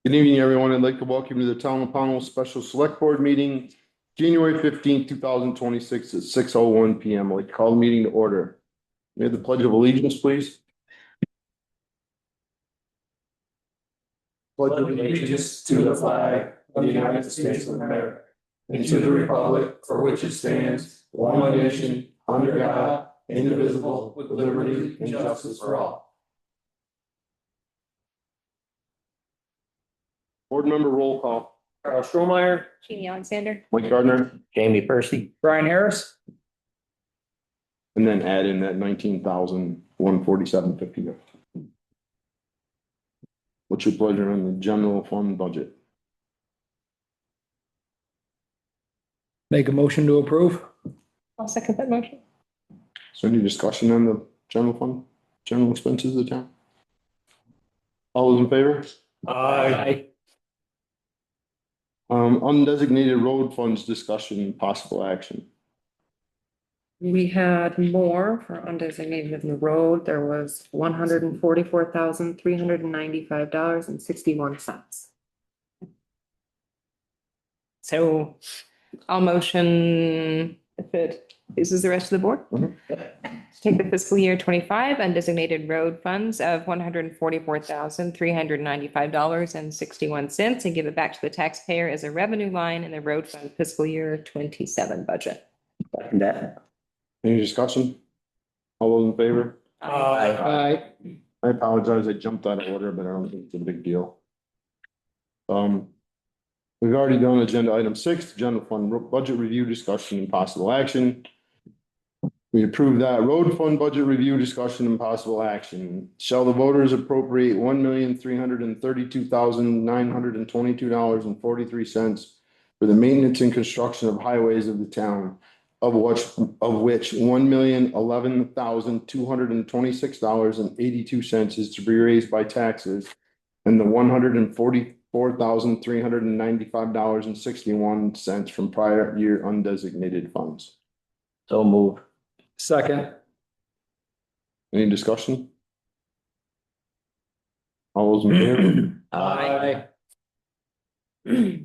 Good evening, everyone. I'd like to welcome you to the Town of Pownell Special Select Board Meeting, January 15th, 2026 at 6:01 PM. I'd like to call the meeting to order. May I have the Pledge of Allegiance, please? Pledge allegiance to the flag of the United States of America and to the republic for which it stands, one nation, under God, indivisible, with liberty and justice for all. Board member roll call. Carl Strohmeyer, Jeannie Alexander. Mike Gardner, Jamie Percy. Brian Harris. and then add in that 19,147.50. What's your pleasure on the general fund budget? Make a motion to approve. I'll second that motion. So any discussion on the general fund, general expenses of the town? All those in favor? Aye. Undesignated road funds discussion and possible action. We had more for undesignated in the road. There was $144,395.61. So I'll motion if it is the rest of the board. Take the fiscal year 25 undesignated road funds of $144,395.61 and give it back to the taxpayer as a revenue line in the road fund fiscal year 27 budget. Any discussion? All those in favor? Aye. I apologize, I jumped out of order, but I don't think it's a big deal. We've already done agenda item 6, general fund budget review discussion and possible action. We approved that road fund budget review discussion and possible action. Shall the voters appropriate $1,332,922.43 for the maintenance and construction of highways of the town, of which $1,011,226.82 is to be raised by taxes, and the $144,395.61 from prior year undesignated funds. So move. Second. Any discussion? All those in favor? Aye.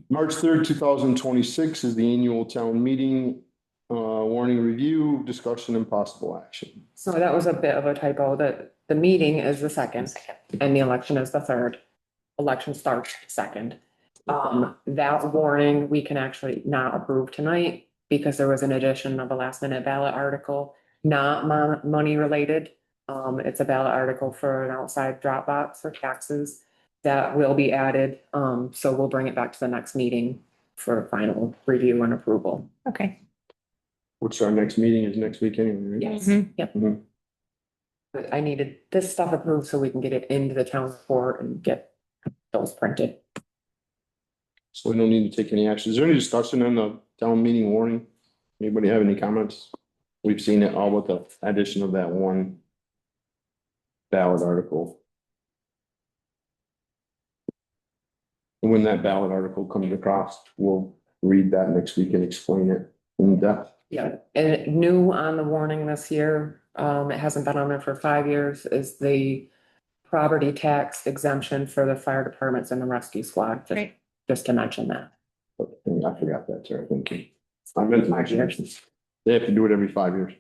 March 3rd, 2026 is the annual town meeting, warning review, discussion and possible action. So that was a bit of a typo, that the meeting is the second and the election is the third. Election starts second. That warning, we can actually not approve tonight because there was an addition of a last minute ballot article, not money related. It's a ballot article for an outside drop box for taxes that will be added. So we'll bring it back to the next meeting for final review and approval. Okay. Which our next meeting is next week anyway, right? Yes. Yep. Mhm. But I needed this stuff approved so we can get it into the town report and get those printed. So we don't need to take any action. Is there any discussion on the town meeting warning? Anybody have any comments? We've seen it all with the addition of that one ballot article. And when that ballot article comes across, we'll read that next week and explain it in depth. Yeah, and new on the warning this year, it hasn't been on there for 5 years, is the property tax exemption for the fire departments and the rescue squad. Great. Just to mention that. I forgot that, Sarah. Thank you. I meant to mention. They have to do it every 5 years.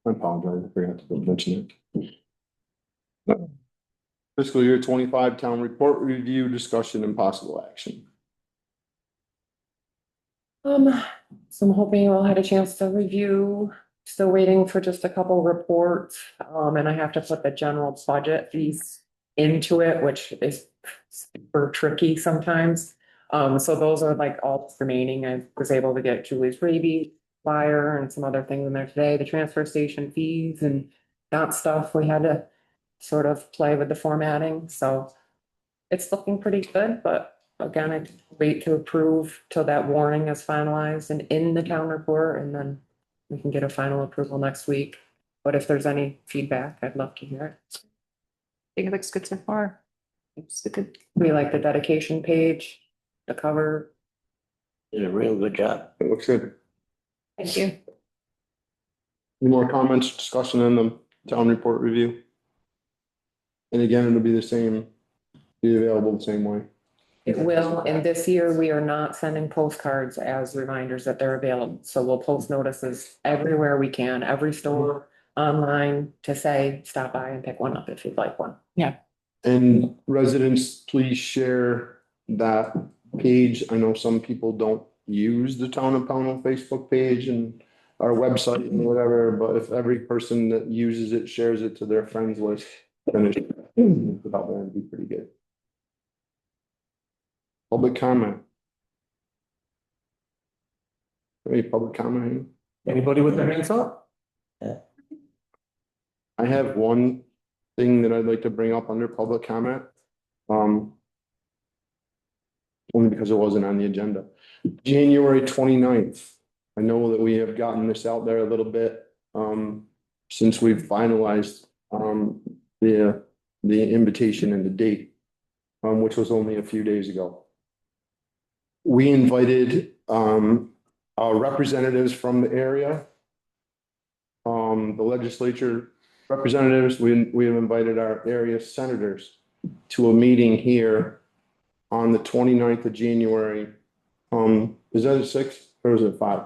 I apologize. I forgot to mention it. Fiscal year 25 town report review, discussion and possible action. So I'm hoping you all had a chance to review, still waiting for just a couple reports. And I have to put the general budget fees into it, which is super tricky sometimes. So those are like all remaining. I was able to get Julie's rabies flyer and some other things in there today, the transfer station fees and that stuff. We had to sort of play with the formatting, so it's looking pretty good, but again, I wait to approve till that warning is finalized and in the town report, and then we can get a final approval next week. But if there's any feedback, I'd love to hear it. I think it looks good so far. It's good. We like the dedication page, the cover. Did a real good job. It looks good. Thank you. Any more comments, discussion on the town report review? And again, it'll be the same, be available the same way. It will, and this year we are not sending postcards as reminders that they're available, so we'll post notices everywhere we can, every store, online, to say, stop by and pick one up if you'd like one. And residents, please share that page. I know some people don't use the Town of Pownell Facebook page and our website and whatever, but if every person that uses it shares it to their friends list, then it's about that, it'd be pretty good. Public comment. Any public comment? Anybody with their hands up? I have one thing that I'd like to bring up under public comment. Only because it wasn't on the agenda. January 29th. I know that we have gotten this out there a little bit, since we've finalized, the invitation and the date, which was only a few days ago. We invited, our representatives from the area. The legislature representatives, we have invited our area senators to a meeting here on the 29th of January. Is that at 6 or is it 5?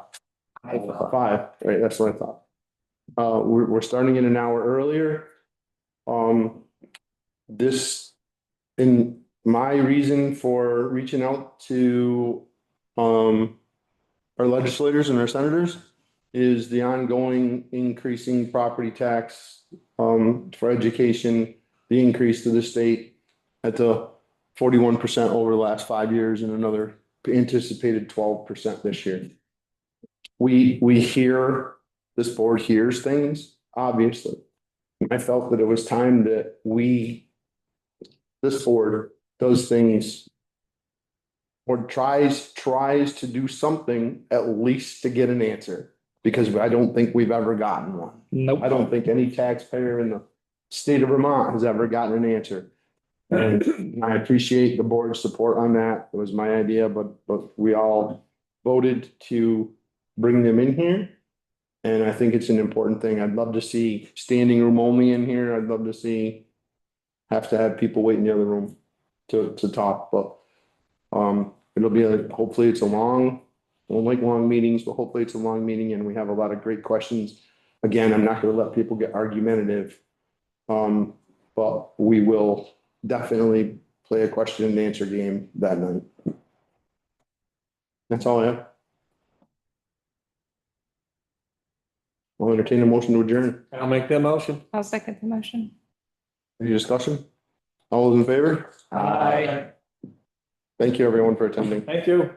5, right, that's what I thought. We're starting it an hour earlier. This, in my reason for reaching out to, our legislators and our senators is the ongoing increasing property tax, for education, the increase to the state at the 41% over the last 5 years and another anticipated 12% this year. We hear, this board hears things, obviously. I felt that it was time that this board does things or tries to do something at least to get an answer, because I don't think we've ever gotten one. Nope. I don't think any taxpayer in the state of Vermont has ever gotten an answer. And I appreciate the board's support on that. It was my idea, but we all voted to bring them in here. And I think it's an important thing. I'd love to see standing room only in here. I'd love to have people wait in the other room to talk, but it'll be hopefully it's a long, I don't like long meetings, but hopefully it's a long meeting and we have a lot of great questions. Again, I'm not gonna let people get argumentative. But we will definitely play a question and answer game that night. That's all I have. I'll entertain a motion to adjourn. I'll make that motion. I'll second the motion. Any discussion? All those in favor? Aye. Thank you, everyone, for attending. Thank you.